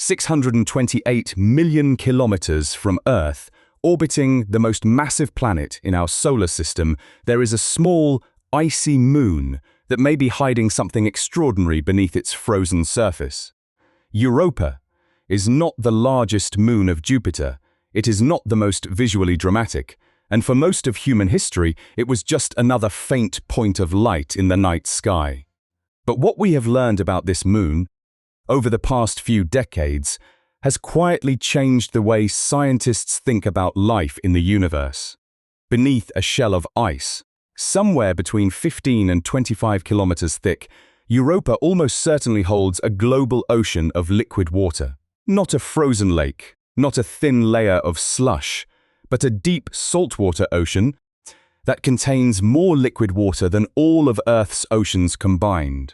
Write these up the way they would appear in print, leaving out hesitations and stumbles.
628 million kilometers from Earth, orbiting the most massive planet in our solar system, there is a small, icy moon that may be hiding something extraordinary beneath its frozen surface. Europa is not the largest moon of Jupiter. It is not the most visually dramatic, and for most of human history, it was just another faint point of light in the night sky. But what we have learned about this moon over the past few decades has quietly changed the way scientists think about life in the universe. Beneath a shell of ice, somewhere between 15 and 25 kilometers thick, Europa almost certainly holds a global ocean of liquid water. Not a frozen lake, not a thin layer of slush, but a deep saltwater ocean that contains more liquid water than all of Earth's oceans combined.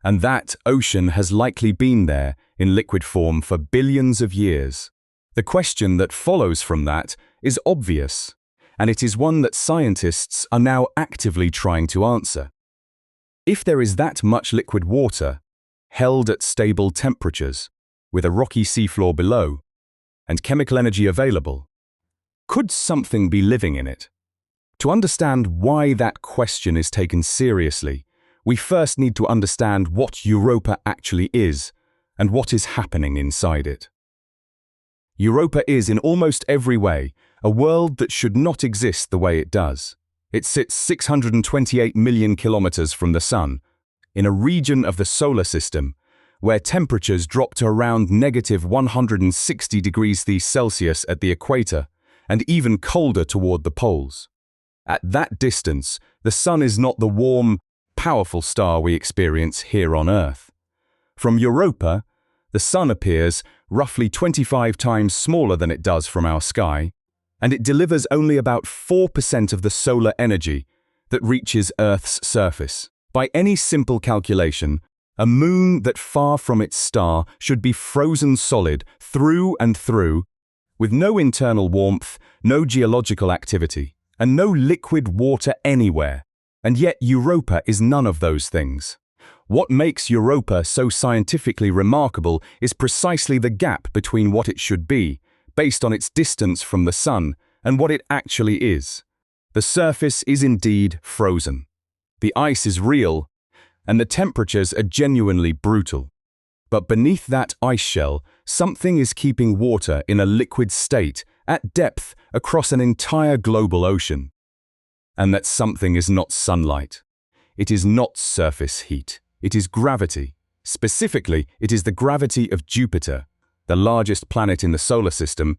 And that ocean has likely been there in liquid form for billions of years. The question that follows from that is obvious, and it is one that scientists are now actively trying to answer. If there is that much liquid water, held at stable temperatures, with a rocky seafloor below, and chemical energy available, could something be living in it? To understand why that question is taken seriously, we first need to understand what Europa actually is and what is happening inside it. Europa is, in almost every way, a world that should not exist the way it does. It sits 628 million kilometers from the Sun, in a region of the solar system where temperatures drop to around -160 degrees Celsius at the equator and even colder toward the poles. At that distance, the Sun is not the warm, powerful star we experience here on Earth. From Europa, the Sun appears roughly 25 times smaller than it does from our sky, and it delivers only about 4% of the solar energy that reaches Earth's surface. By any simple calculation, a moon that far from its star should be frozen solid through and through, with no internal warmth, no geological activity, and no liquid water anywhere. And yet Europa is none of those things. What makes Europa so scientifically remarkable is precisely the gap between what it should be, based on its distance from the Sun, and what it actually is. The surface is indeed frozen. The ice is real, and the temperatures are genuinely brutal. But beneath that ice shell, something is keeping water in a liquid state at depth across an entire global ocean. And that something is not sunlight. It is not surface heat. It is gravity. Specifically, it is the gravity of Jupiter, the largest planet in the solar system,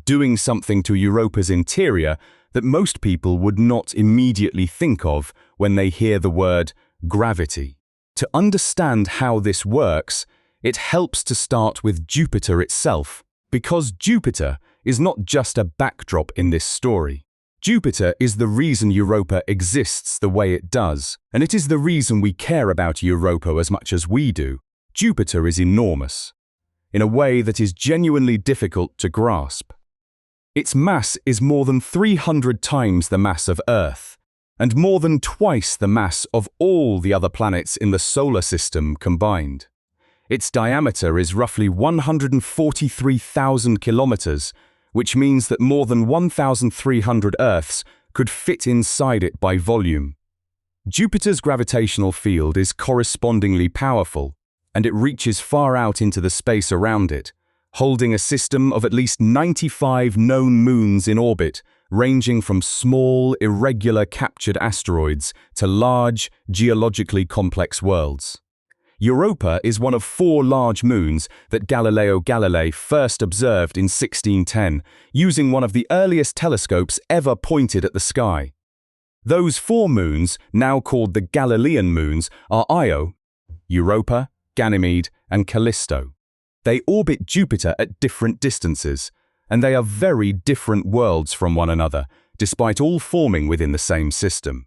doing something to Europa's interior that most people would not immediately think of when they hear the word gravity. To understand how this works, it helps to start with Jupiter itself, because Jupiter is not just a backdrop in this story. Jupiter is the reason Europa exists the way it does, and it is the reason we care about Europa as much as we do. Jupiter is enormous, in a way that is genuinely difficult to grasp. Its mass is more than 300 times the mass of Earth, and more than twice the mass of all the other planets in the solar system combined. Its diameter is roughly 143,000 kilometers, which means that more than 1,300 Earths could fit inside it by volume. Jupiter's gravitational field is correspondingly powerful, and it reaches far out into the space around it, holding a system of at least 95 known moons in orbit, ranging from small, irregular captured asteroids to large, geologically complex worlds. Europa is one of 4 large moons that Galileo Galilei first observed in 1610, using one of the earliest telescopes ever pointed at the sky. Those 4 moons, now called the Galilean moons, are Io, Europa, Ganymede, and Callisto. They orbit Jupiter at different distances, and they are very different worlds from one another, despite all forming within the same system.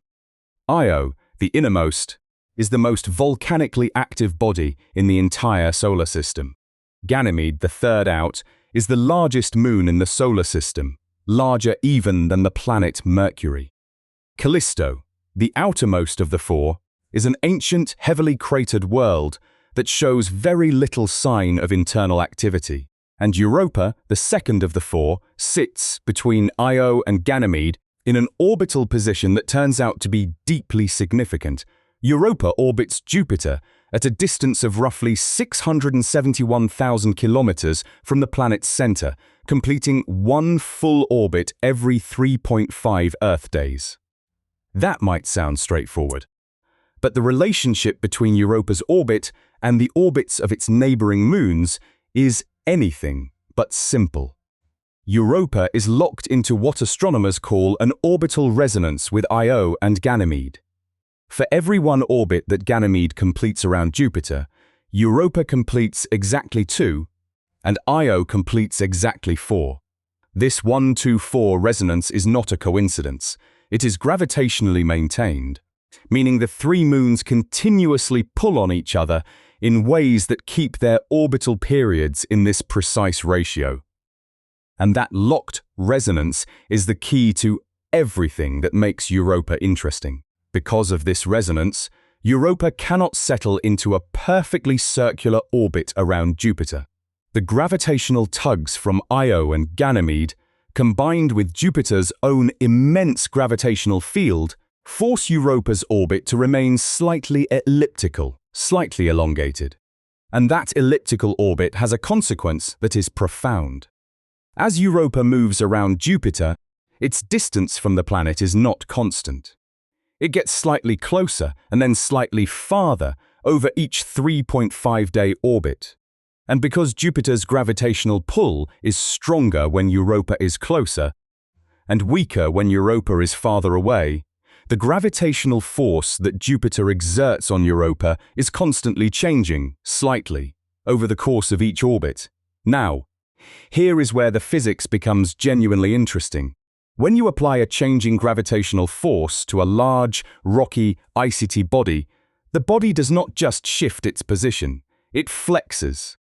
Io, the innermost, is the most volcanically active body in the entire solar system. Ganymede, the third out, is the largest moon in the solar system, larger even than the planet Mercury. Callisto, the outermost of the 4, is an ancient, heavily cratered world that shows very little sign of internal activity. And Europa, the second of the four, sits between Io and Ganymede in an orbital position that turns out to be deeply significant. Europa orbits Jupiter at a distance of roughly 671,000 kilometers from the planet's center, completing one full orbit every 3.5 Earth days. That might sound straightforward, but the relationship between Europa's orbit and the orbits of its neighboring moons is anything but simple. Europa is locked into what astronomers call an orbital resonance with Io and Ganymede. For every one orbit that Ganymede completes around Jupiter, Europa completes exactly 2, and Io completes exactly 4. This 1-2-4 resonance is not a coincidence. It is gravitationally maintained, meaning the three moons continuously pull on each other in ways that keep their orbital periods in this precise ratio. And that locked resonance is the key to everything that makes Europa interesting. Because of this resonance, Europa cannot settle into a perfectly circular orbit around Jupiter. The gravitational tugs from Io and Ganymede, combined with Jupiter's own immense gravitational field, force Europa's orbit to remain slightly elliptical, slightly elongated. And that elliptical orbit has a consequence that is profound. As Europa moves around Jupiter, its distance from the planet is not constant. It gets slightly closer and then slightly farther over each 3.5-day orbit. And because Jupiter's gravitational pull is stronger when Europa is closer and weaker when Europa is farther away, the gravitational force that Jupiter exerts on Europa is constantly changing, slightly, over the course of each orbit. Now, here is where the physics becomes genuinely interesting. When you apply a changing gravitational force to a large, rocky, icy body, the body does not just shift its position, it flexes.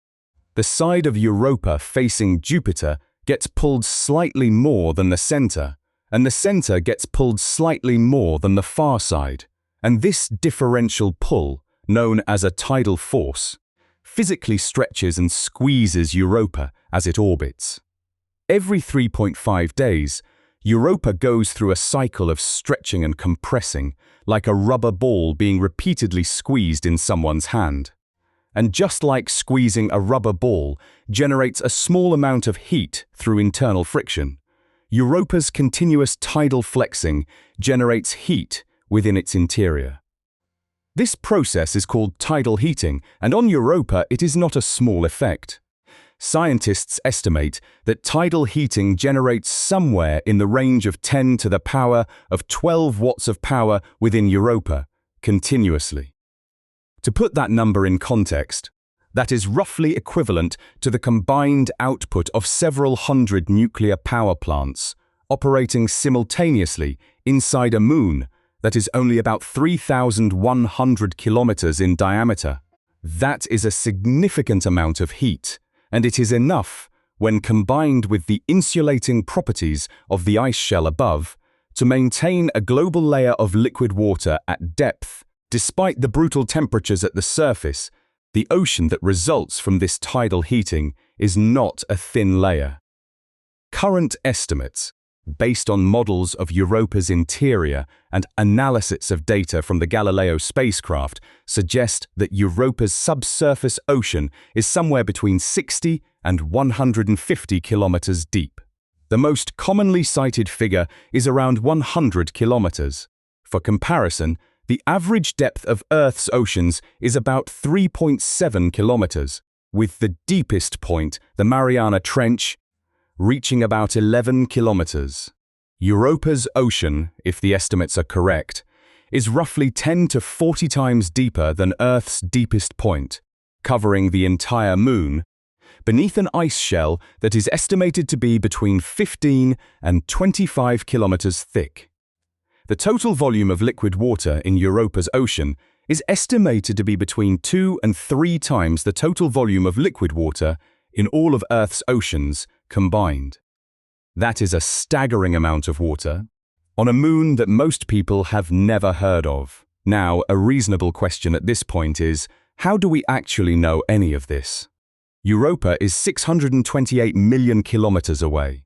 The side of Europa facing Jupiter gets pulled slightly more than the center, and the center gets pulled slightly more than the far side. And this differential pull, known as a tidal force, physically stretches and squeezes Europa as it orbits. Every 3.5 days, Europa goes through a cycle of stretching and compressing, like a rubber ball being repeatedly squeezed in someone's hand. And just like squeezing a rubber ball generates a small amount of heat through internal friction, Europa's continuous tidal flexing generates heat within its interior. This process is called tidal heating, and on Europa it is not a small effect. Scientists estimate that tidal heating generates somewhere in the range of 10 to the power of 12 watts of power within Europa, continuously. To put that number in context, that is roughly equivalent to the combined output of several hundred nuclear power plants operating simultaneously inside a moon that is only about 3,100 kilometers in diameter. That is a significant amount of heat, and it is enough, when combined with the insulating properties of the ice shell above, to maintain a global layer of liquid water at depth. Despite the brutal temperatures at the surface, the ocean that results from this tidal heating is not a thin layer. Current estimates, based on models of Europa's interior and analysis of data from the Galileo spacecraft, suggest that Europa's subsurface ocean is somewhere between 60 and 150 kilometers deep. The most commonly cited figure is around 100 kilometers. For comparison, the average depth of Earth's oceans is about 3.7 kilometers, with the deepest point, the Mariana Trench, reaching about 11 kilometers. Europa's ocean, if the estimates are correct, is roughly 10 to 40 times deeper than Earth's deepest point, covering the entire moon, beneath an ice shell that is estimated to be between 15 and 25 kilometers thick. The total volume of liquid water in Europa's ocean is estimated to be between 2 and 3 times the total volume of liquid water in all of Earth's oceans combined. That is a staggering amount of water on a moon that most people have never heard of. Now, a reasonable question at this point is, How do we actually know any of this? Europa is 628 million kilometers away.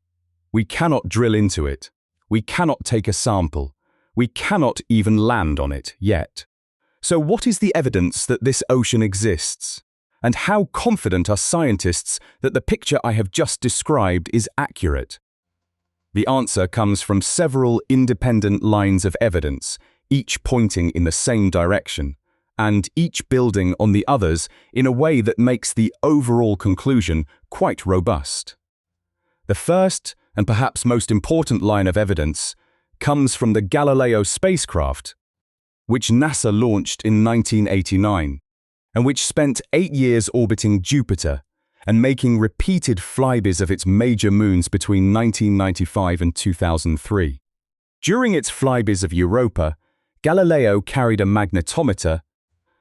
We cannot drill into it. We cannot take a sample. We cannot even land on it yet. So what is the evidence that this ocean exists? And how confident are scientists that the picture I have just described is accurate? The answer comes from several independent lines of evidence, each pointing in the same direction, and each building on the others in a way that makes the overall conclusion quite robust. The first, and perhaps most important line of evidence, comes from the Galileo spacecraft, which NASA launched in 1989, and which spent 8 years orbiting Jupiter and making repeated flybys of its major moons between 1995 and 2003. During its flybys of Europa, Galileo carried a magnetometer,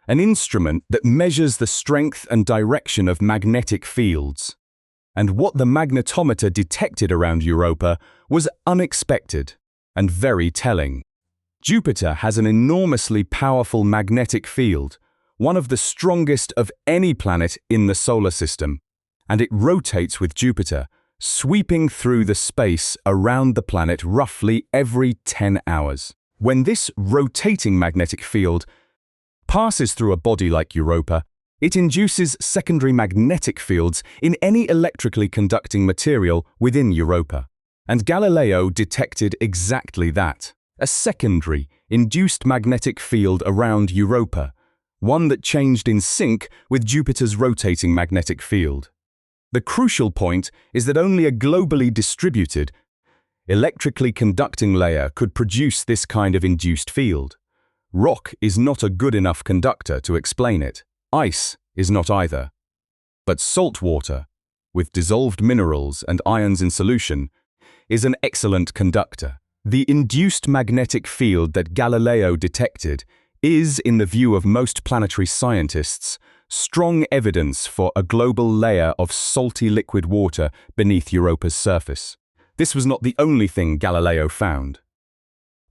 an instrument that measures the strength and direction of magnetic fields. And what the magnetometer detected around Europa was unexpected and very telling. Jupiter has an enormously powerful magnetic field, one of the strongest of any planet in the solar system, and it rotates with Jupiter, sweeping through the space around the planet roughly every 10 hours. When this rotating magnetic field passes through a body like Europa, it induces secondary magnetic fields in any electrically conducting material within Europa. And Galileo detected exactly that, a secondary, induced magnetic field around Europa, one that changed in sync with Jupiter's rotating magnetic field. The crucial point is that only a globally distributed, electrically conducting layer could produce this kind of induced field. Rock is not a good enough conductor to explain it. Ice is not either. But salt water, with dissolved minerals and ions in solution, is an excellent conductor. The induced magnetic field that Galileo detected is, in the view of most planetary scientists, strong evidence for a global layer of salty liquid water beneath Europa's surface. This was not the only thing Galileo found.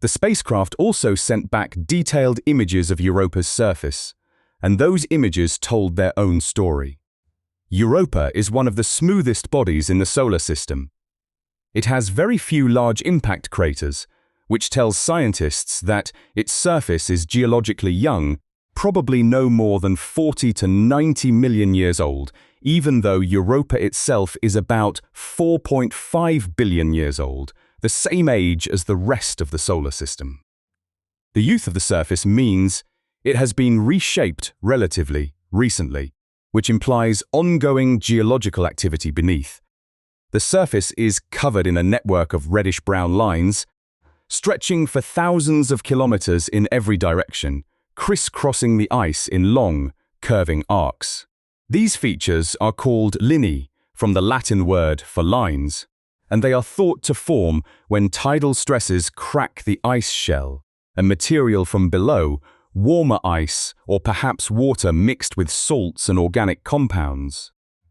The spacecraft also sent back detailed images of Europa's surface, and those images told their own story. Europa is one of the smoothest bodies in the solar system. It has very few large impact craters, which tells scientists that its surface is geologically young, probably no more than 40 to 90 million years old, even though Europa itself is about 4.5 billion years old, the same age as the rest of the solar system. The youth of the surface means it has been reshaped relatively recently, which implies ongoing geological activity beneath. The surface is covered in a network of reddish-brown lines, stretching for thousands of kilometers in every direction, crisscrossing the ice in long, curving arcs. These features are called lineae, from the Latin word for lines, and they are thought to form when tidal stresses crack the ice shell, and material from below, warmer ice or perhaps water mixed with salts and organic compounds,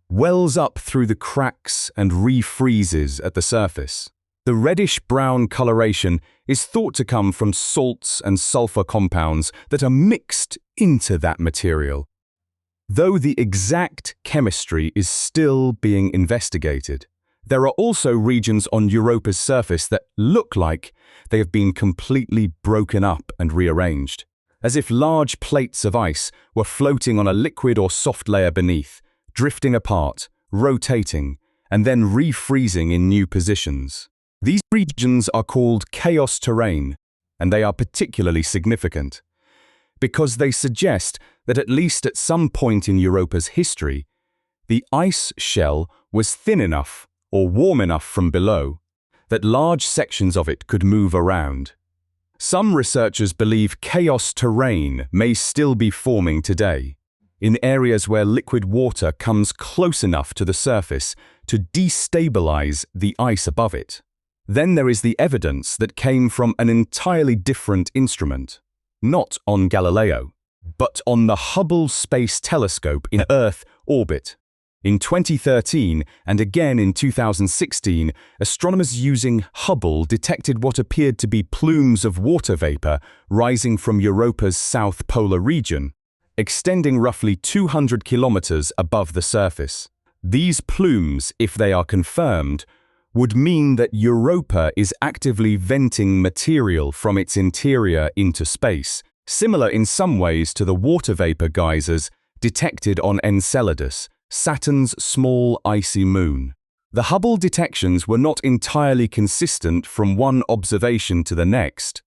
wells up through the cracks and refreezes at the surface. The reddish-brown coloration is thought to come from salts and sulfur compounds that are mixed into that material, though the exact chemistry is still being investigated. There are also regions on Europa's surface that look like they have been completely broken up and rearranged, as if large plates of ice were floating on a liquid or soft layer beneath, drifting apart, rotating, and then refreezing in new positions. These regions are called chaos terrain, and they are particularly significant because they suggest that at least at some point in Europa's history, the ice shell was thin enough or warm enough from below that large sections of it could move around. Some researchers believe chaos terrain may still be forming today, in areas where liquid water comes close enough to the surface to destabilize the ice above it. Then there is the evidence that came from an entirely different instrument, not on Galileo, but on the Hubble Space Telescope in Earth orbit. In 2013 and again in 2016, astronomers using Hubble detected what appeared to be plumes of water vapor rising from Europa's south polar region, extending roughly 200 kilometers above the surface. These plumes, if they are confirmed, would mean that Europa is actively venting material from its interior into space, similar in some ways to the water vapor geysers detected on Enceladus, Saturn's small icy moon. The Hubble detections were not entirely consistent from one observation to the next,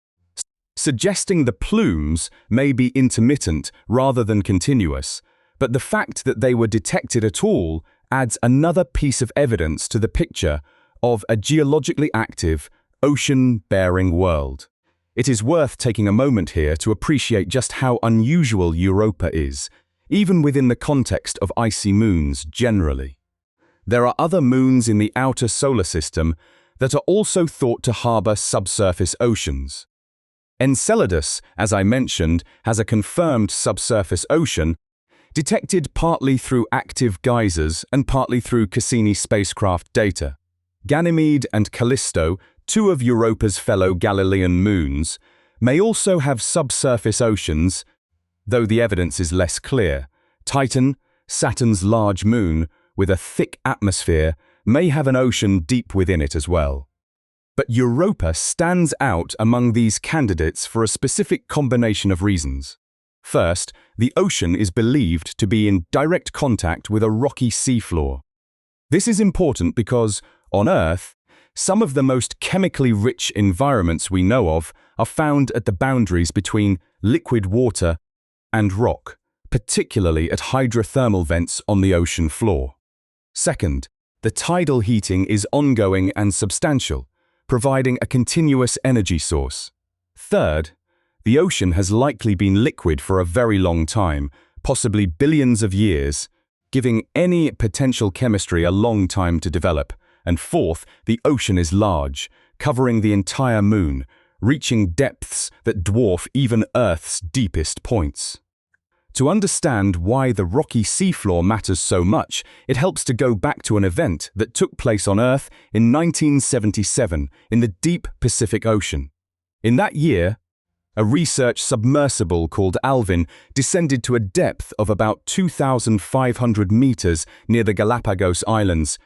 suggesting the plumes may be intermittent rather than continuous, but the fact that they were detected at all adds another piece of evidence to the picture of a geologically active, ocean-bearing world. It is worth taking a moment here to appreciate just how unusual Europa is, even within the context of icy moons generally. There are other moons in the outer solar system that are also thought to harbor subsurface oceans. Enceladus, as I mentioned, has a confirmed subsurface ocean, detected partly through active geysers and partly through Cassini spacecraft data. Ganymede and Callisto, two of Europa's fellow Galilean moons, may also have subsurface oceans, though the evidence is less clear. Titan, Saturn's large moon, with a thick atmosphere, may have an ocean deep within it as well. But Europa stands out among these candidates for a specific combination of reasons. First, the ocean is believed to be in direct contact with a rocky seafloor. This is important because, on Earth, some of the most chemically rich environments we know of are found at the boundaries between liquid water and rock, particularly at hydrothermal vents on the ocean floor. Second, the tidal heating is ongoing and substantial, providing a continuous energy source. Third, the ocean has likely been liquid for a very long time, possibly billions of years, giving any potential chemistry a long time to develop. And fourth, the ocean is large, covering the entire moon, reaching depths that dwarf even Earth's deepest points. To understand why the rocky seafloor matters so much, it helps to go back to an event that took place on Earth in 1977 in the deep Pacific Ocean. In that year, a research submersible called Alvin descended to a depth of about 2,500 meters near the Galapagos Islands,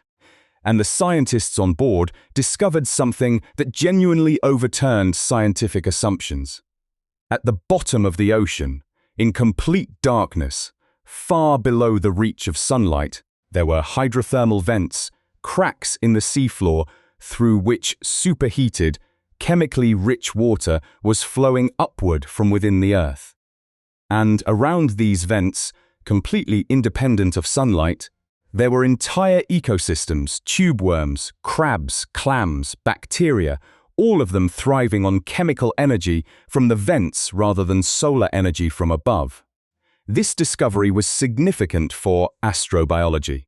and the scientists on board discovered something that genuinely overturned scientific assumptions. At the bottom of the ocean, in complete darkness, far below the reach of sunlight, there were hydrothermal vents, cracks in the seafloor through which superheated, chemically rich water was flowing upward from within the Earth. And around these vents, completely independent of sunlight, there were entire ecosystems, tube worms, crabs, clams, bacteria, all of them thriving on chemical energy from the vents rather than solar energy from above. This discovery was significant for astrobiology,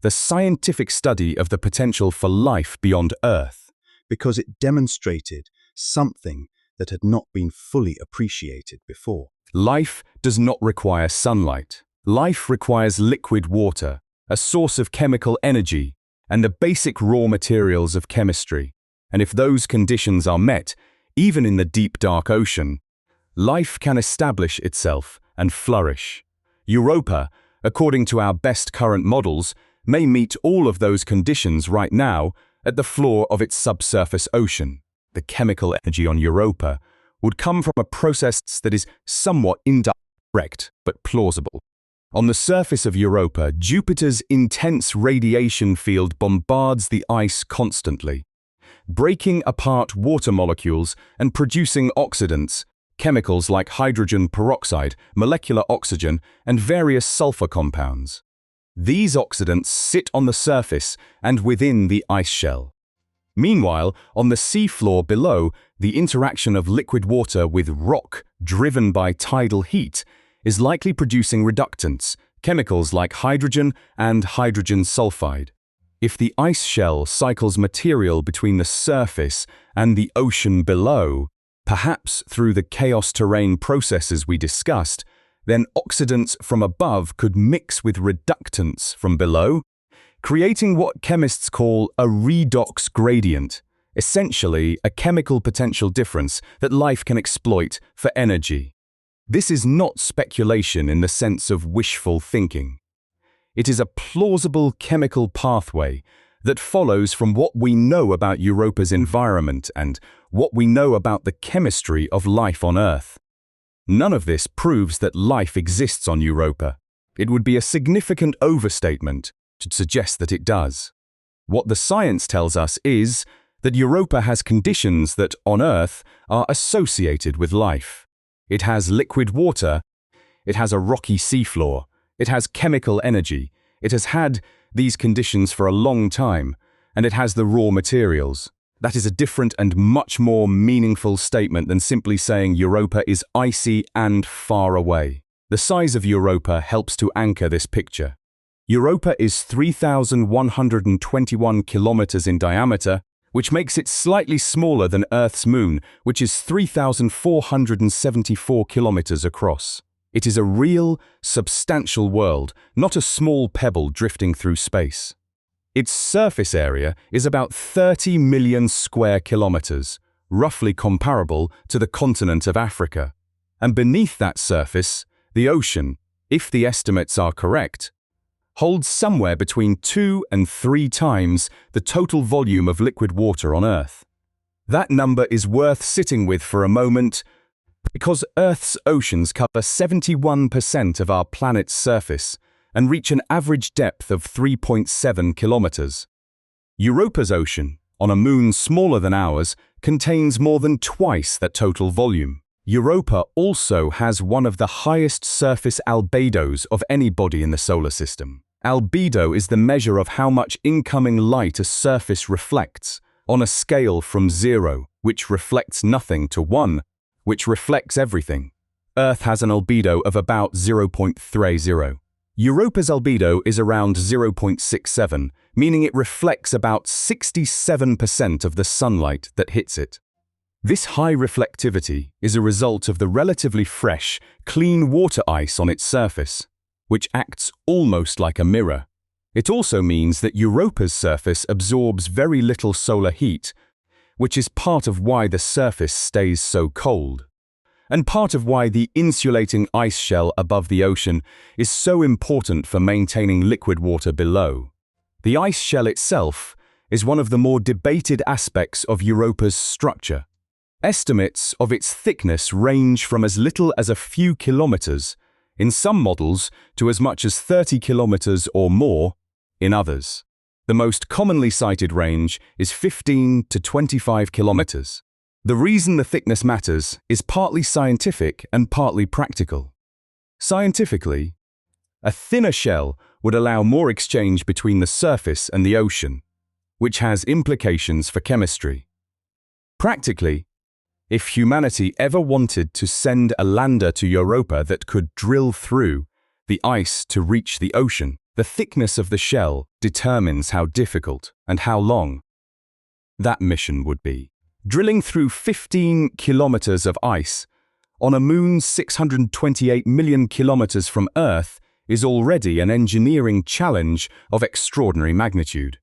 the scientific study of the potential for life beyond Earth, because it demonstrated something that had not been fully appreciated before. Life does not require sunlight. Life requires liquid water, a source of chemical energy, and the basic raw materials of chemistry. And if those conditions are met, even in the deep dark ocean, life can establish itself and flourish. Europa, according to our best current models, may meet all of those conditions right now at the floor of its subsurface ocean. The chemical energy on Europa would come from a process that is somewhat indirect but plausible. On the surface of Europa, Jupiter's intense radiation field bombards the ice constantly, breaking apart water molecules and producing oxidants, chemicals like hydrogen peroxide, molecular oxygen, and various sulfur compounds. These oxidants sit on the surface and within the ice shell. Meanwhile, on the seafloor below, the interaction of liquid water with rock, driven by tidal heat, is likely producing reductants, chemicals like hydrogen and hydrogen sulfide. If the ice shell cycles material between the surface and the ocean below, perhaps through the chaos terrain processes we discussed, then oxidants from above could mix with reductants from below, creating what chemists call a redox gradient, essentially a chemical potential difference that life can exploit for energy. This is not speculation in the sense of wishful thinking. It is a plausible chemical pathway that follows from what we know about Europa's environment and what we know about the chemistry of life on Earth. None of this proves that life exists on Europa. It would be a significant overstatement to suggest that it does. What the science tells us is that Europa has conditions that, on Earth, are associated with life. It has liquid water, it has a rocky seafloor, it has chemical energy, it has had these conditions for a long time, and it has the raw materials. That is a different and much more meaningful statement than simply saying Europa is icy and far away. The size of Europa helps to anchor this picture. Europa is 3,121 kilometers in diameter, which makes it slightly smaller than Earth's moon, which is 3,474 kilometers across. It is a real, substantial world, not a small pebble drifting through space. Its surface area is about 30 million square kilometers, roughly comparable to the continent of Africa. And beneath that surface, the ocean, if the estimates are correct, holds somewhere between 2 and 3 times the total volume of liquid water on Earth. That number is worth sitting with for a moment because Earth's oceans cover 71% of our planet's surface and reach an average depth of 3.7 kilometers. Europa's ocean, on a moon smaller than ours, contains more than twice that total volume. Europa also has one of the highest surface albedos of any body in the solar system. Albedo is the measure of how much incoming light a surface reflects, on a scale from 0, which reflects nothing, to 1, which reflects everything. Earth has an albedo of about 0.30. Europa's albedo is around 0.67, meaning it reflects about 67% of the sunlight that hits it. This high reflectivity is a result of the relatively fresh, clean water ice on its surface, which acts almost like a mirror. It also means that Europa's surface absorbs very little solar heat, which is part of why the surface stays so cold, and part of why the insulating ice shell above the ocean is so important for maintaining liquid water below. The ice shell itself is one of the more debated aspects of Europa's structure. Estimates of its thickness range from as little as a few kilometers in some models to as much as 30 kilometers or more in others. The most commonly cited range is 15 to 25 kilometers. The reason the thickness matters is partly scientific and partly practical. Scientifically, a thinner shell would allow more exchange between the surface and the ocean, which has implications for chemistry. Practically, if humanity ever wanted to send a lander to Europa that could drill through the ice to reach the ocean, the thickness of the shell determines how difficult and how long that mission would be. Drilling through 15 kilometers of ice on a moon 628 million kilometers from Earth is already an engineering challenge of extraordinary magnitude.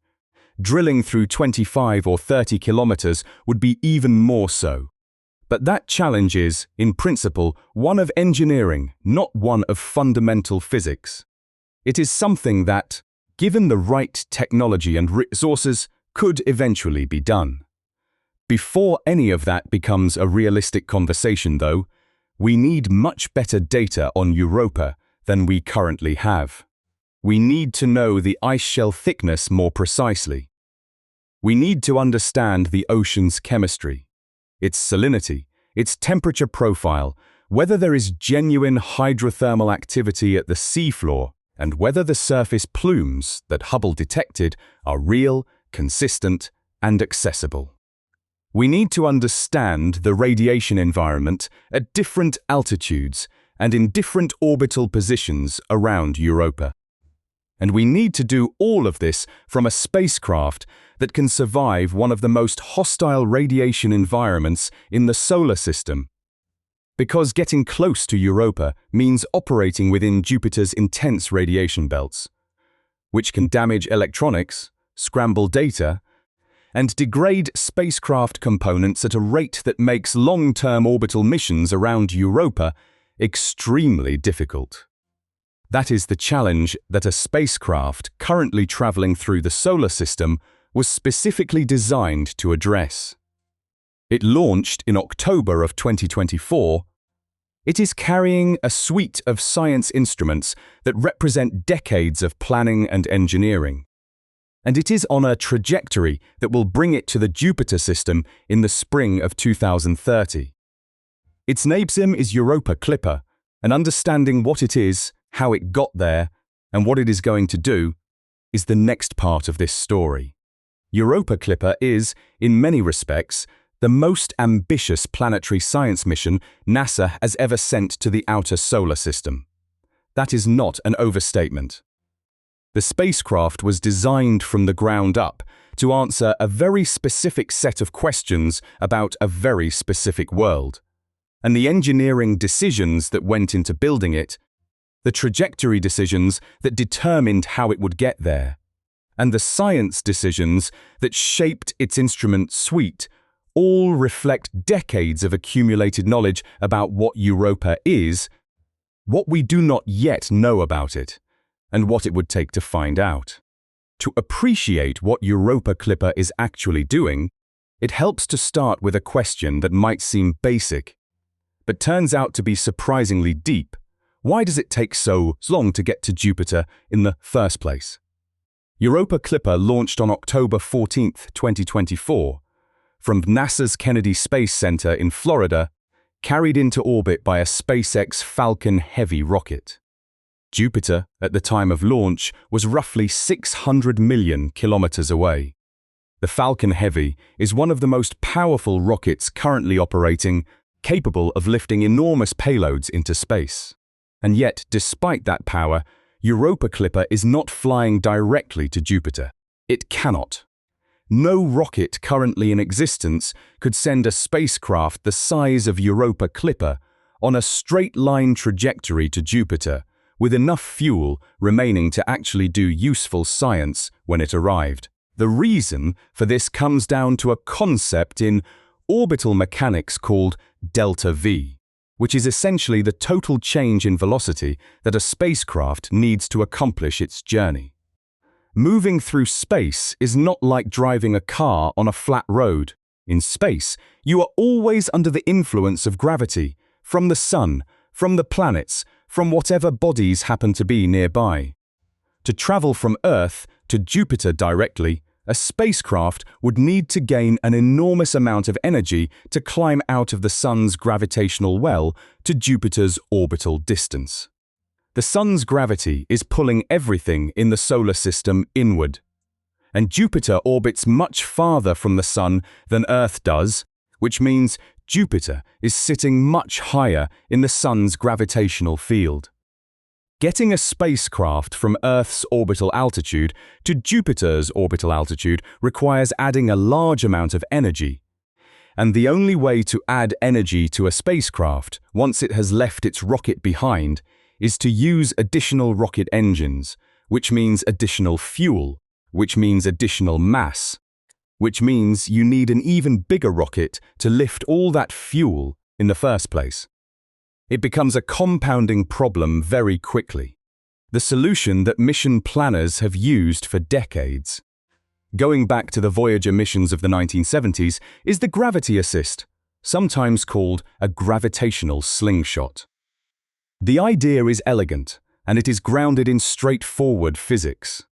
Drilling through 25 or 30 kilometers would be even more so. But that challenge is, in principle, one of engineering, not one of fundamental physics. It is something that, given the right technology and resources, could eventually be done. Before any of that becomes a realistic conversation, though, we need much better data on Europa than we currently have. We need to know the ice shell thickness more precisely. We need to understand the ocean's chemistry, its salinity, its temperature profile, whether there is genuine hydrothermal activity at the seafloor, and whether the surface plumes that Hubble detected are real, consistent, and accessible. We need to understand the radiation environment at different altitudes and in different orbital positions around Europa. And we need to do all of this from a spacecraft that can survive one of the most hostile radiation environments in the solar system. Because getting close to Europa means operating within Jupiter's intense radiation belts, which can damage electronics, scramble data, and degrade spacecraft components at a rate that makes long-term orbital missions around Europa extremely difficult. That is the challenge that a spacecraft currently traveling through the solar system was specifically designed to address. It launched in October of 2024. It is carrying a suite of science instruments that represent decades of planning and engineering. And it is on a trajectory that will bring it to the Jupiter system in the spring of 2030. Its name is Europa Clipper, and understanding what it is, how it got there, and what it is going to do is the next part of this story. Europa Clipper is, in many respects, the most ambitious planetary science mission NASA has ever sent to the outer solar system. That is not an overstatement. The spacecraft was designed from the ground up to answer a very specific set of questions about a very specific world. And the engineering decisions that went into building it, the trajectory decisions that determined how it would get there, and the science decisions that shaped its instrument suite all reflect decades of accumulated knowledge about what Europa is, what we do not yet know about it, and what it would take to find out. To appreciate what Europa Clipper is actually doing, it helps to start with a question that might seem basic, but turns out to be surprisingly deep. Why does it take so long to get to Jupiter in the first place? Europa Clipper launched on October 14, 2024, from NASA's Kennedy Space Center in Florida, carried into orbit by a SpaceX Falcon Heavy rocket. Jupiter, at the time of launch, was roughly 600 million kilometers away. The Falcon Heavy is one of the most powerful rockets currently operating, capable of lifting enormous payloads into space. And yet, despite that power, Europa Clipper is not flying directly to Jupiter. It cannot. No rocket currently in existence could send a spacecraft the size of Europa Clipper on a straight-line trajectory to Jupiter, with enough fuel remaining to actually do useful science when it arrived. The reason for this comes down to a concept in orbital mechanics called delta V, which is essentially the total change in velocity that a spacecraft needs to accomplish its journey. Moving through space is not like driving a car on a flat road. In space, you are always under the influence of gravity, from the sun, from the planets, from whatever bodies happen to be nearby. To travel from Earth to Jupiter directly, a spacecraft would need to gain an enormous amount of energy to climb out of the sun's gravitational well to Jupiter's orbital distance. The sun's gravity is pulling everything in the solar system inward, and Jupiter orbits much farther from the sun than Earth does, which means Jupiter is sitting much higher in the sun's gravitational field. Getting a spacecraft from Earth's orbital altitude to Jupiter's orbital altitude requires adding a large amount of energy. And the only way to add energy to a spacecraft, once it has left its rocket behind, is to use additional rocket engines, which means additional fuel, which means additional mass, which means you need an even bigger rocket to lift all that fuel in the first place. It becomes a compounding problem very quickly. The solution that mission planners have used for decades, going back to the Voyager missions of the 1970s, is the gravity assist, sometimes called a gravitational slingshot. The idea is elegant, and it is grounded in straightforward physics.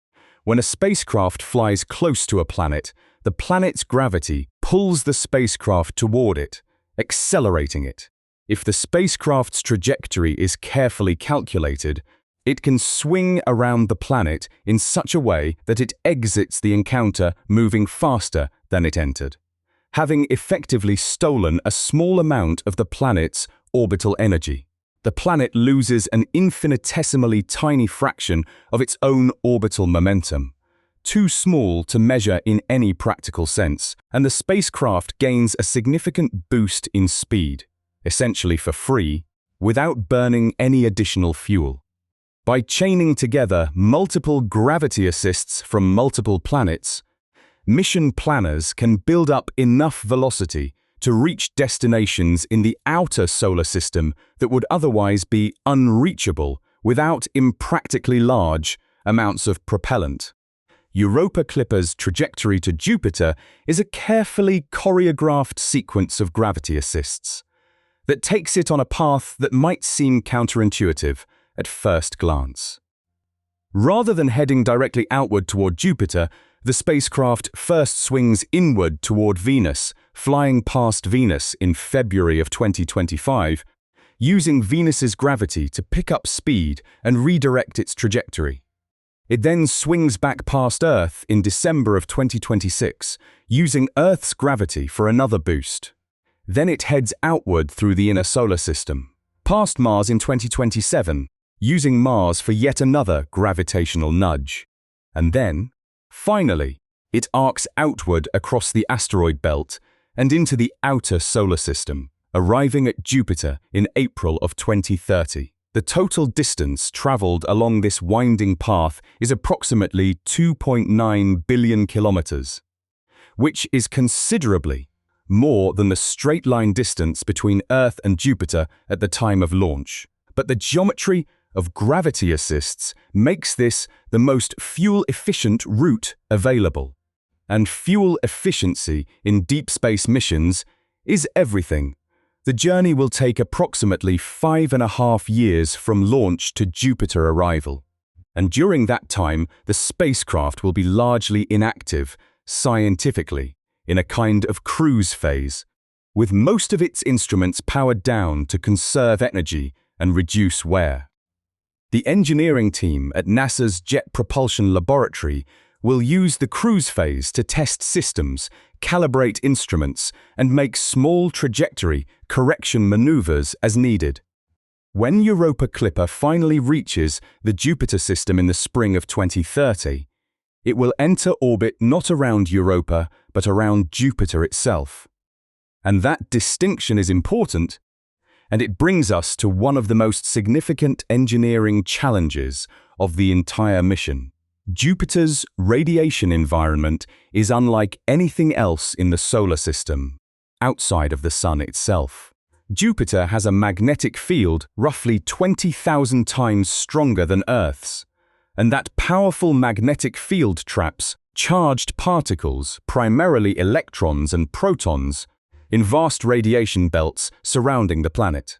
When a spacecraft flies close to a planet, the planet's gravity pulls the spacecraft toward it, accelerating it. If the spacecraft's trajectory is carefully calculated, it can swing around the planet in such a way that it exits the encounter moving faster than it entered, having effectively stolen a small amount of the planet's orbital energy. The planet loses an infinitesimally tiny fraction of its own orbital momentum, too small to measure in any practical sense, and the spacecraft gains a significant boost in speed, essentially for free, without burning any additional fuel. By chaining together multiple gravity assists from multiple planets, mission planners can build up enough velocity to reach destinations in the outer solar system that would otherwise be unreachable without impractically large amounts of propellant. Europa Clipper's trajectory to Jupiter is a carefully choreographed sequence of gravity assists that takes it on a path that might seem counterintuitive at first glance. Rather than heading directly outward toward Jupiter, the spacecraft first swings inward toward Venus, flying past Venus in February of 2025, using Venus's gravity to pick up speed and redirect its trajectory. It then swings back past Earth in December of 2026, using Earth's gravity for another boost. Then it heads outward through the inner solar system, past Mars in 2027, using Mars for yet another gravitational nudge. And then, finally, it arcs outward across the asteroid belt and into the outer solar system, arriving at Jupiter in April of 2030. The total distance traveled along this winding path is approximately 2.9 billion kilometers, which is considerably more than the straight-line distance between Earth and Jupiter at the time of launch. But the geometry of gravity assists makes this the most fuel-efficient route available. And fuel efficiency in deep space missions is everything. The journey will take approximately 5.5 years from launch to Jupiter arrival. And during that time, the spacecraft will be largely inactive, scientifically, in a kind of cruise phase, with most of its instruments powered down to conserve energy and reduce wear. The engineering team at NASA's Jet Propulsion Laboratory will use the cruise phase to test systems, calibrate instruments, and make small trajectory correction maneuvers as needed. When Europa Clipper finally reaches the Jupiter system in the spring of 2030, it will enter orbit not around Europa, but around Jupiter itself. And that distinction is important, and it brings us to one of the most significant engineering challenges of the entire mission. Jupiter's radiation environment is unlike anything else in the solar system, outside of the Sun itself. Jupiter has a magnetic field roughly 20,000 times stronger than Earth's, and that powerful magnetic field traps charged particles, primarily electrons and protons, in vast radiation belts surrounding the planet.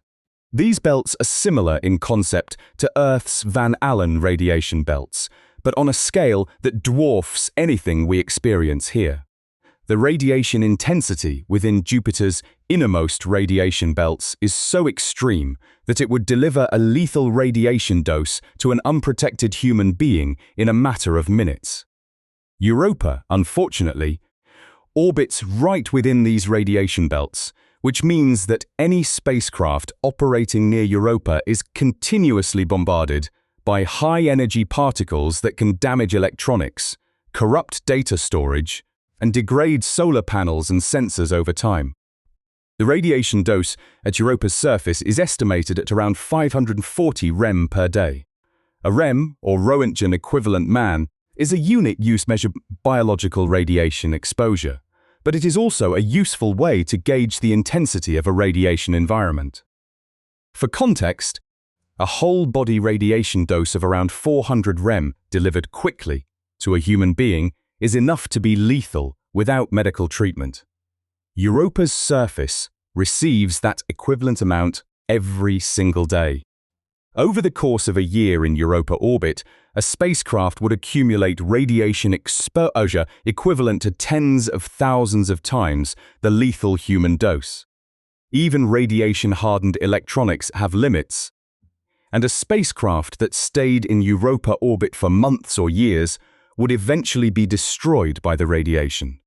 These belts are similar in concept to Earth's Van Allen radiation belts, but on a scale that dwarfs anything we experience here. The radiation intensity within Jupiter's innermost radiation belts is so extreme that it would deliver a lethal radiation dose to an unprotected human being in a matter of minutes. Europa, unfortunately, orbits right within these radiation belts, which means that any spacecraft operating near Europa is continuously bombarded by high-energy particles that can damage electronics, corrupt data storage, and degrade solar panels and sensors over time. The radiation dose at Europa's surface is estimated at around 540 rem per day. A rem, or Roentgen equivalent man, is a unit used to measure biological radiation exposure, but it is also a useful way to gauge the intensity of a radiation environment. For context, a whole-body radiation dose of around 400 rem delivered quickly to a human being is enough to be lethal without medical treatment. Europa's surface receives that equivalent amount every single day. Over the course of a year in Europa orbit, a spacecraft would accumulate radiation exposure equivalent to tens of thousands of times the lethal human dose. Even radiation-hardened electronics have limits, and a spacecraft that stayed in Europa orbit for months or years would eventually be destroyed by the radiation,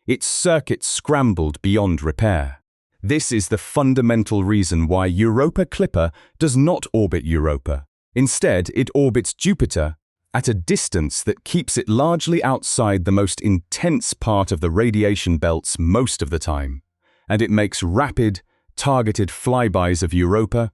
its circuits scrambled beyond repair. This is the fundamental reason why Europa Clipper does not orbit Europa. Instead, it orbits Jupiter at a distance that keeps it largely outside the most intense part of the radiation belts most of the time, and it makes rapid, targeted flybys of Europa,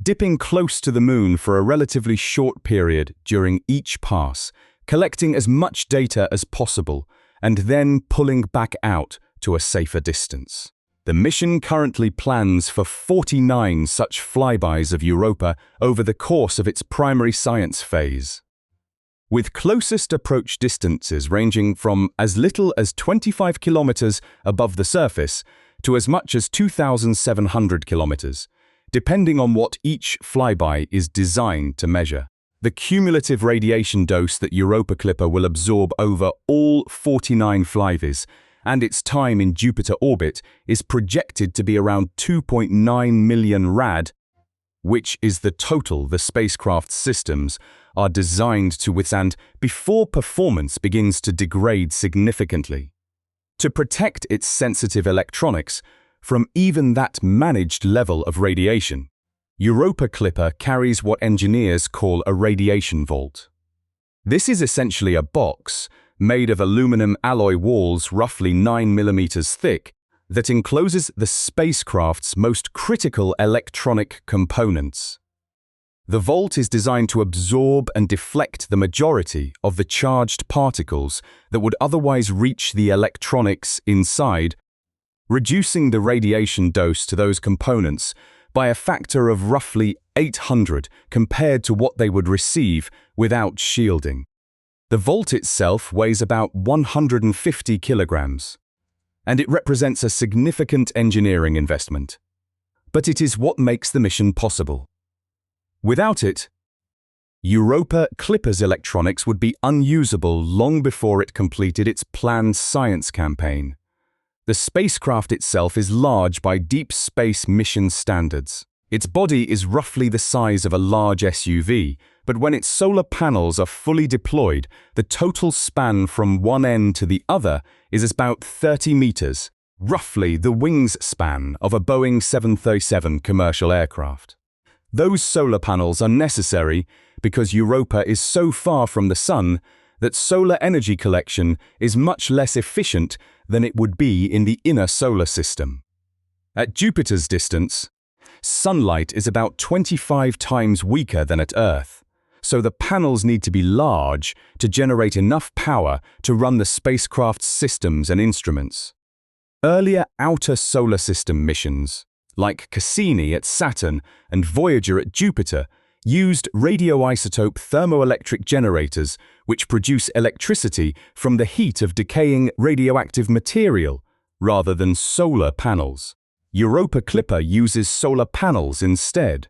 dipping close to the Moon for a relatively short period during each pass, collecting as much data as possible, and then pulling back out to a safer distance. The mission currently plans for 49 such flybys of Europa over the course of its primary science phase, with closest approach distances ranging from as little as 25 kilometers above the surface to as much as 2,700 kilometers, depending on what each flyby is designed to measure. The cumulative radiation dose that Europa Clipper will absorb over all 49 flybys and its time in Jupiter orbit is projected to be around 2.9 million rad, which is the total the spacecraft's systems are designed to withstand before performance begins to degrade significantly. To protect its sensitive electronics from even that managed level of radiation, Europa Clipper carries what engineers call a radiation vault. This is essentially a box made of aluminum alloy walls roughly 9 millimeters thick that encloses the spacecraft's most critical electronic components. The vault is designed to absorb and deflect the majority of the charged particles that would otherwise reach the electronics inside, reducing the radiation dose to those components by a factor of roughly 800 compared to what they would receive without shielding. The vault itself weighs about 150 kilograms, and it represents a significant engineering investment. But it is what makes the mission possible. Without it, Europa Clipper's electronics would be unusable long before it completed its planned science campaign. The spacecraft itself is large by deep space mission standards. Its body is roughly the size of a large SUV, but when its solar panels are fully deployed, the total span from one end to the other is about 30 meters, roughly the wingspan of a Boeing 737 commercial aircraft. Those solar panels are necessary because Europa is so far from the Sun that solar energy collection is much less efficient than it would be in the inner solar system. At Jupiter's distance, sunlight is about 25 times weaker than at Earth, so the panels need to be large to generate enough power to run the spacecraft's systems and instruments. Earlier outer solar system missions, like Cassini at Saturn and Voyager at Jupiter, used radioisotope thermoelectric generators which produce electricity from the heat of decaying radioactive material rather than solar panels. Europa Clipper uses solar panels instead,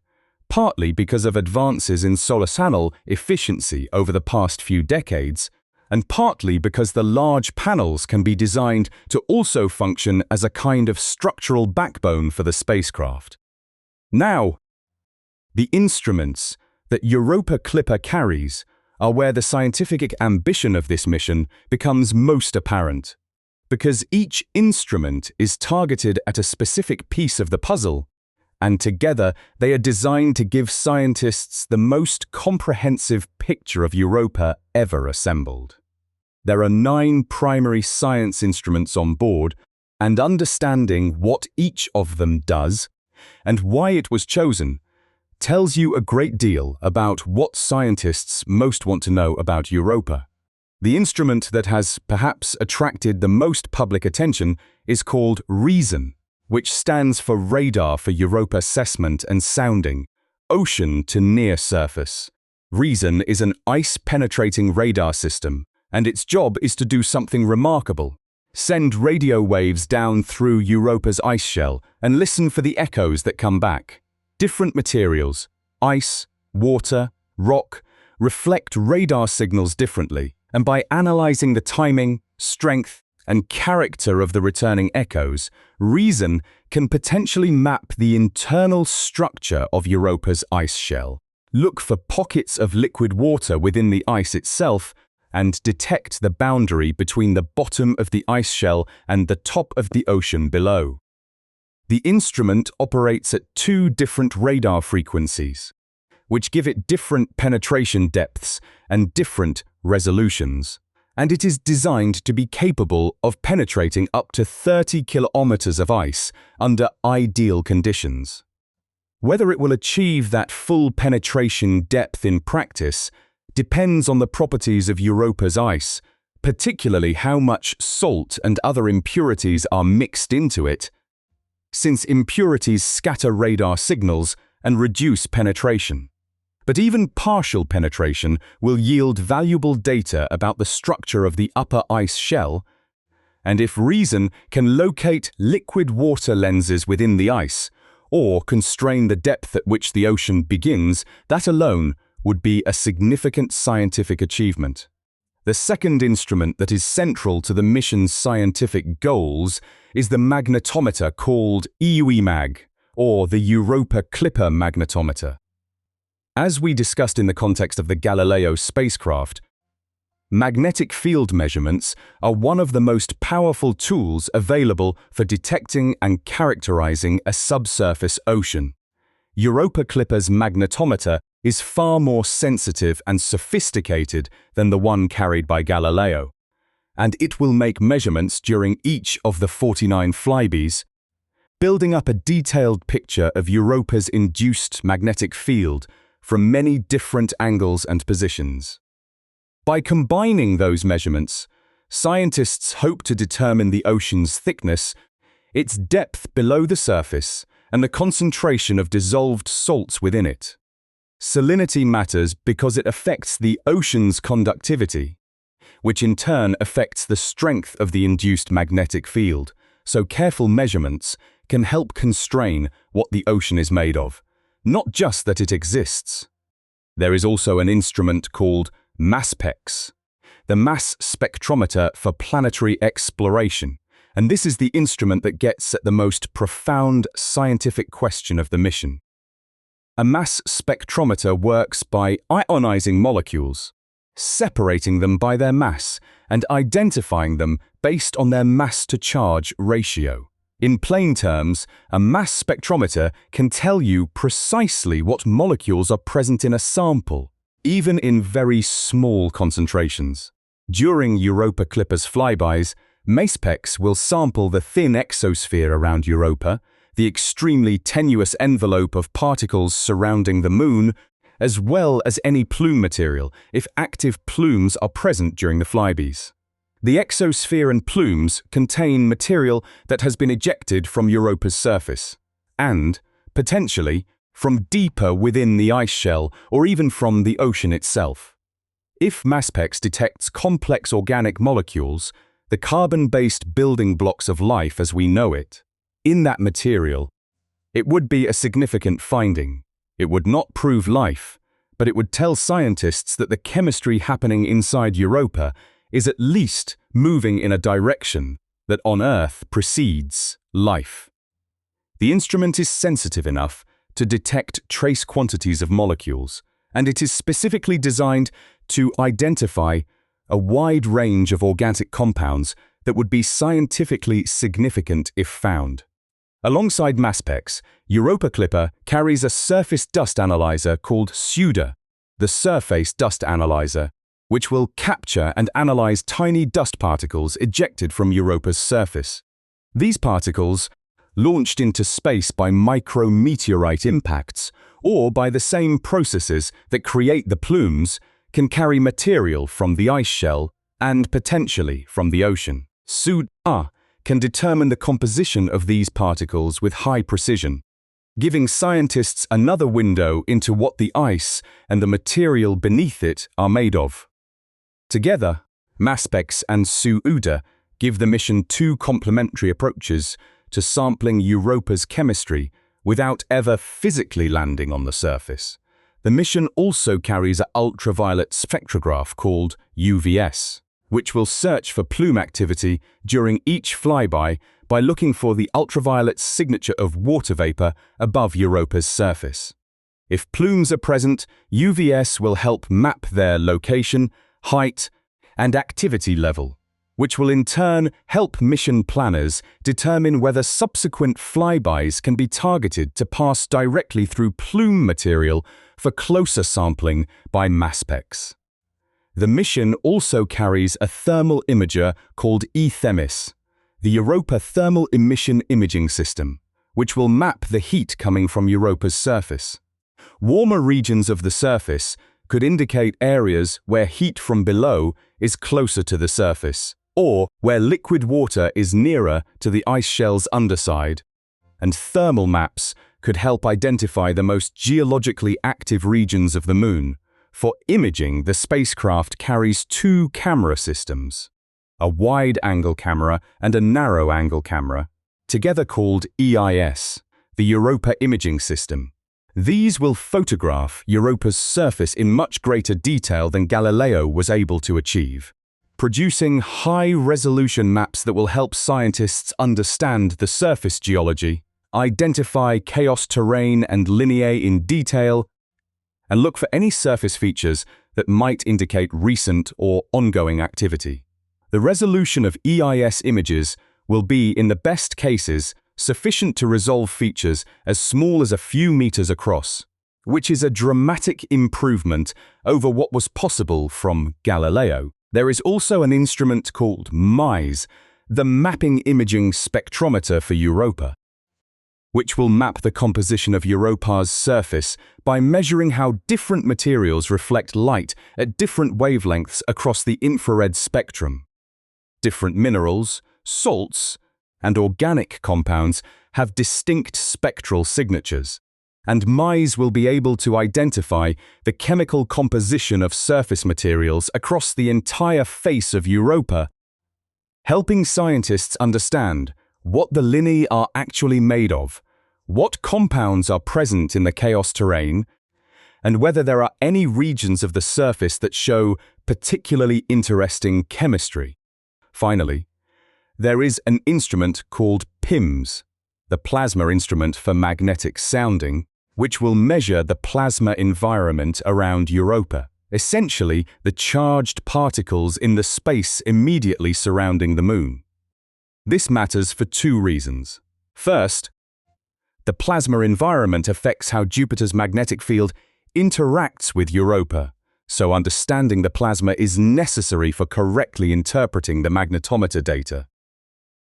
partly because of advances in solar panel efficiency over the past few decades, and partly because the large panels can be designed to also function as a kind of structural backbone for the spacecraft. Now, the instruments that Europa Clipper carries are where the scientific ambition of this mission becomes most apparent, because each instrument is targeted at a specific piece of the puzzle, and together they are designed to give scientists the most comprehensive picture of Europa ever assembled. There are 9 primary science instruments on board, and understanding what each of them does and why it was chosen tells you a great deal about what scientists most want to know about Europa. The instrument that has perhaps attracted the most public attention is called REASON, which stands for Radar for Europa Assessment and Sounding, Ocean to Near Surface. REASON is an ice-penetrating radar system, and its job is to do something remarkable: send radio waves down through Europa's ice shell and listen for the echoes that come back. Different materials, ice, water, rock, reflect radar signals differently, and by analyzing the timing, strength, and character of the returning echoes, REASON can potentially map the internal structure of Europa's ice shell, look for pockets of liquid water within the ice itself, and detect the boundary between the bottom of the ice shell and the top of the ocean below. The instrument operates at 2 different radar frequencies, which give it different penetration depths and different resolutions, and it is designed to be capable of penetrating up to 30 kilometers of ice under ideal conditions. Whether it will achieve that full penetration depth in practice depends on the properties of Europa's ice, particularly how much salt and other impurities are mixed into it, since impurities scatter radar signals and reduce penetration. But even partial penetration will yield valuable data about the structure of the upper ice shell, and if reason can locate liquid water lenses within the ice, or constrain the depth at which the ocean begins, that alone would be a significant scientific achievement. The second instrument that is central to the mission's scientific goals is the magnetometer called EUEMAG, or the Europa Clipper magnetometer. As we discussed in the context of the Galileo spacecraft, magnetic field measurements are one of the most powerful tools available for detecting and characterizing a subsurface ocean. Europa Clipper's magnetometer is far more sensitive and sophisticated than the one carried by Galileo, and it will make measurements during each of the 49 flybies, building up a detailed picture of Europa's induced magnetic field from many different angles and positions. By combining those measurements, scientists hope to determine the ocean's thickness, its depth below the surface, and the concentration of dissolved salts within it. Salinity matters because it affects the ocean's conductivity, which in turn affects the strength of the induced magnetic field, so careful measurements can help constrain what the ocean is made of, not just that it exists. There is also an instrument called MASSPEX, the mass spectrometer for planetary exploration, and this is the instrument that gets at the most profound scientific question of the mission. A mass spectrometer works by ionizing molecules, separating them by their mass, and identifying them based on their mass-to-charge ratio. In plain terms, a mass spectrometer can tell you precisely what molecules are present in a sample, even in very small concentrations. During Europa Clipper's flybys, MASSPEX will sample the thin exosphere around Europa, the extremely tenuous envelope of particles surrounding the Moon, as well as any plume material, if active plumes are present during the flybies. The exosphere and plumes contain material that has been ejected from Europa's surface, and, potentially, from deeper within the ice shell or even from the ocean itself. If MASSPEX detects complex organic molecules, the carbon-based building blocks of life as we know it, in that material, it would be a significant finding. It would not prove life, but it would tell scientists that the chemistry happening inside Europa is at least moving in a direction that on Earth precedes life. The instrument is sensitive enough to detect trace quantities of molecules, and it is specifically designed to identify a wide range of organic compounds that would be scientifically significant if found. Alongside MASSPEX, Europa Clipper carries a surface dust analyzer called SUDA, the Surface Dust Analyzer, which will capture and analyze tiny dust particles ejected from Europa's surface. These particles, launched into space by micrometeorite impacts, or by the same processes that create the plumes, can carry material from the ice shell and potentially from the ocean. SUDA can determine the composition of these particles with high precision, giving scientists another window into what the ice and the material beneath it are made of. Together, MASSPEX and SUDA give the mission two complementary approaches to sampling Europa's chemistry without ever physically landing on the surface. The mission also carries an ultraviolet spectrograph called UVS, which will search for plume activity during each flyby by looking for the ultraviolet signature of water vapor above Europa's surface. If plumes are present, UVS will help map their location, height, and activity level, which will in turn help mission planners determine whether subsequent flybys can be targeted to pass directly through plume material for closer sampling by MASSPEX. The mission also carries a thermal imager called ETHEMIS, the Europa Thermal Emission Imaging System, which will map the heat coming from Europa's surface. Warmer regions of the surface could indicate areas where heat from below is closer to the surface, or where liquid water is nearer to the ice shell's underside. and thermal maps could help identify the most geologically active regions of the Moon. For imaging, the spacecraft carries two camera systems, a wide-angle camera and a narrow-angle camera, together called EIS, the Europa Imaging System. These will photograph Europa's surface in much greater detail than Galileo was able to achieve, producing high-resolution maps that will help scientists understand the surface geology, identify chaos terrain and lineae in detail, and look for any surface features that might indicate recent or ongoing activity. The resolution of EIS images will be, in the best cases, sufficient to resolve features as small as a few meters across, which is a dramatic improvement over what was possible from Galileo. There is also an instrument called MISE, the Mapping Imaging Spectrometer for Europa, which will map the composition of Europa's surface by measuring how different materials reflect light at different wavelengths across the infrared spectrum. Different minerals, salts, and organic compounds have distinct spectral signatures, and MISE will be able to identify the chemical composition of surface materials across the entire face of Europa, helping scientists understand what the lineae are actually made of, what compounds are present in the chaos terrain, and whether there are any regions of the surface that show particularly interesting chemistry. Finally, there is an instrument called PIMS, the Plasma Instrument for Magnetic Sounding, which will measure the plasma environment around Europa, essentially the charged particles in the space immediately surrounding the Moon. This matters for two reasons. First, the plasma environment affects how Jupiter's magnetic field interacts with Europa, so understanding the plasma is necessary for correctly interpreting the magnetometer data.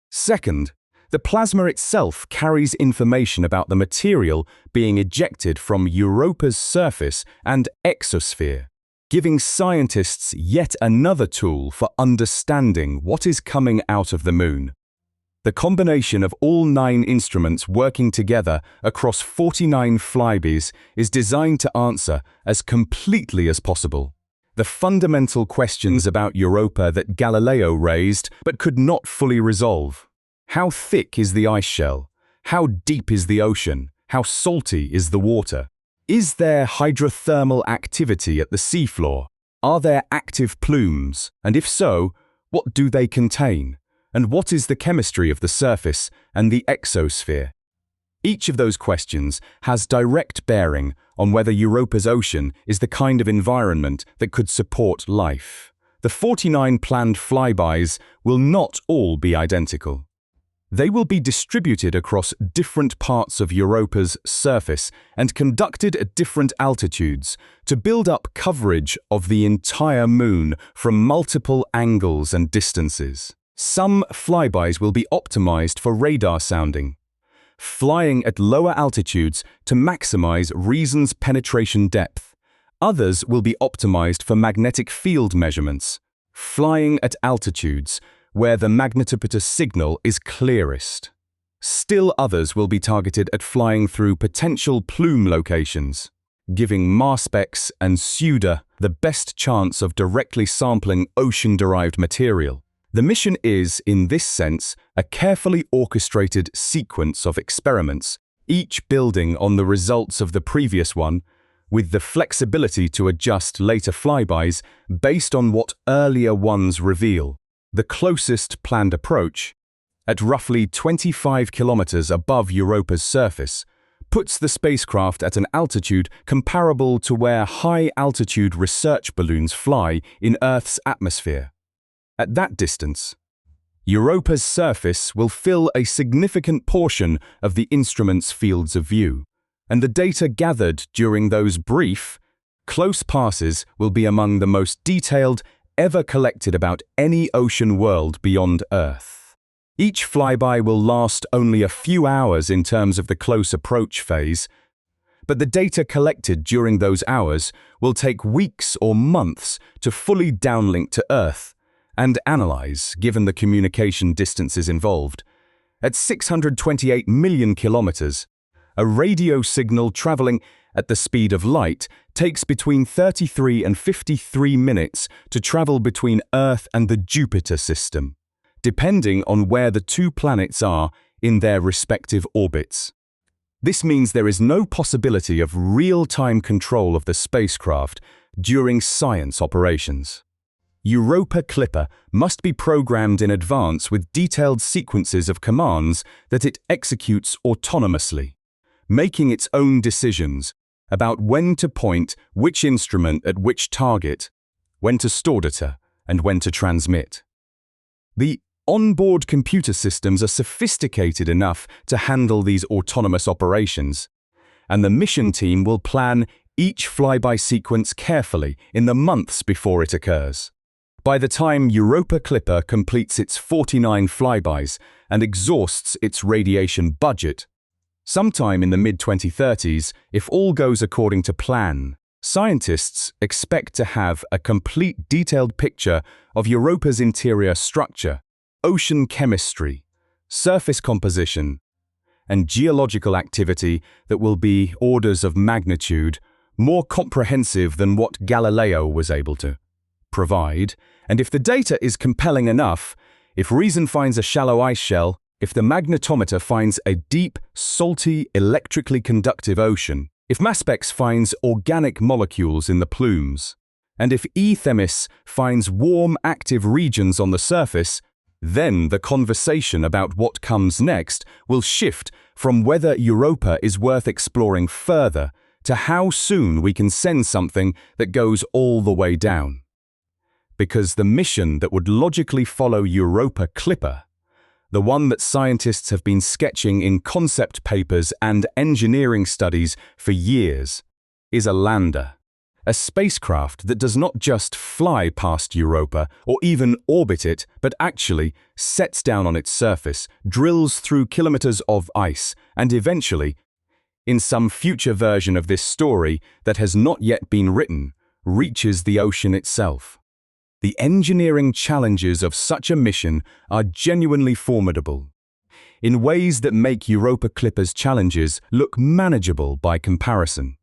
Second, the plasma itself carries information about the material being ejected from Europa's surface and exosphere, giving scientists yet another tool for understanding what is coming out of the Moon. The combination of all 9 instruments working together across 49 flybys is designed to answer as completely as possible the fundamental questions about Europa that Galileo raised but could not fully resolve. How thick is the ice shell? How deep is the ocean? How salty is the water? Is there hydrothermal activity at the seafloor? Are there active plumes? And if so, what do they contain? And what is the chemistry of the surface and the exosphere? Each of those questions has direct bearing on whether Europa's ocean is the kind of environment that could support life. The 49 planned flybys will not all be identical. They will be distributed across different parts of Europa's surface and conducted at different altitudes to build up coverage of the entire Moon from multiple angles and distances. Some flybys will be optimized for radar sounding, flying at lower altitudes to maximize reasons penetration depth. Others will be optimized for magnetic field measurements, flying at altitudes where the magnetometer signal is clearest. Still others will be targeted at flying through potential plume locations, giving Marspex and SUDA the best chance of directly sampling ocean-derived material. The mission is, in this sense, a carefully orchestrated sequence of experiments, each building on the results of the previous one, with the flexibility to adjust later flybys based on what earlier ones reveal. The closest planned approach, at roughly 25 kilometers above Europa's surface, puts the spacecraft at an altitude comparable to where high-altitude research balloons fly in Earth's atmosphere. At that distance, Europa's surface will fill a significant portion of the instrument's fields of view, and the data gathered during those brief, close passes will be among the most detailed ever collected about any ocean world beyond Earth. Each flyby will last only a few hours in terms of the close approach phase, but the data collected during those hours will take weeks or months to fully downlink to Earth and analyze, given the communication distances involved. At 628 million kilometers, a radio signal traveling at the speed of light takes between 33 and 53 minutes to travel between Earth and the Jupiter system, depending on where the two planets are in their respective orbits. This means there is no possibility of real-time control of the spacecraft during science operations. Europa Clipper must be programmed in advance with detailed sequences of commands that it executes autonomously, making its own decisions about when to point which instrument at which target, when to store data, and when to transmit. The onboard computer systems are sophisticated enough to handle these autonomous operations, and the mission team will plan each flyby sequence carefully in the months before it occurs. By the time Europa Clipper completes its 49 flybys and exhausts its radiation budget, sometime in the mid-2030s, if all goes according to plan, scientists expect to have a complete detailed picture of Europa's interior structure, ocean chemistry, surface composition, and geological activity that will be orders of magnitude more comprehensive than what Galileo was able to provide. And if the data is compelling enough, if reason finds a shallow ice shell, if the magnetometer finds a deep, salty, electrically conductive ocean, if Maspex finds organic molecules in the plumes, and if Themis finds warm, active regions on the surface, then the conversation about what comes next will shift from whether Europa is worth exploring further to how soon we can send something that goes all the way down. Because the mission that would logically follow Europa Clipper, the one that scientists have been sketching in concept papers and engineering studies for years, is a lander. A spacecraft that does not just fly past Europa or even orbit it, but actually sets down on its surface, drills through kilometers of ice, and eventually, in some future version of this story that has not yet been written, reaches the ocean itself. The engineering challenges of such a mission are genuinely formidable, in ways that make Europa Clipper's challenges look manageable by comparison.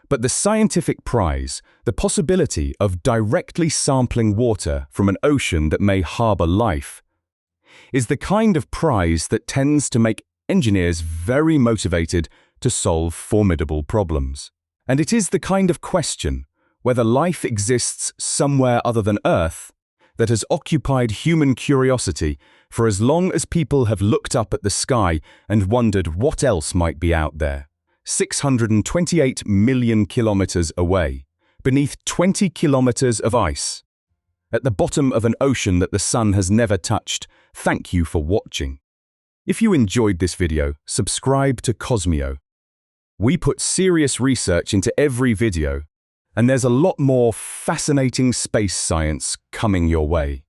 But the scientific prize, the possibility of directly sampling water from an ocean that may harbor life, is the kind of prize that tends to make engineers very motivated to solve formidable problems. And it is the kind of question, whether life exists somewhere other than Earth, that has occupied human curiosity for as long as people have looked up at the sky and wondered what else might be out there. 628 million kilometers away, beneath 20 kilometers of ice, at the bottom of an ocean that the sun has never touched. Thank you for watching. If you enjoyed this video, subscribe to Cosmio. We put serious research into every video, and there's a lot more fascinating space science coming your way.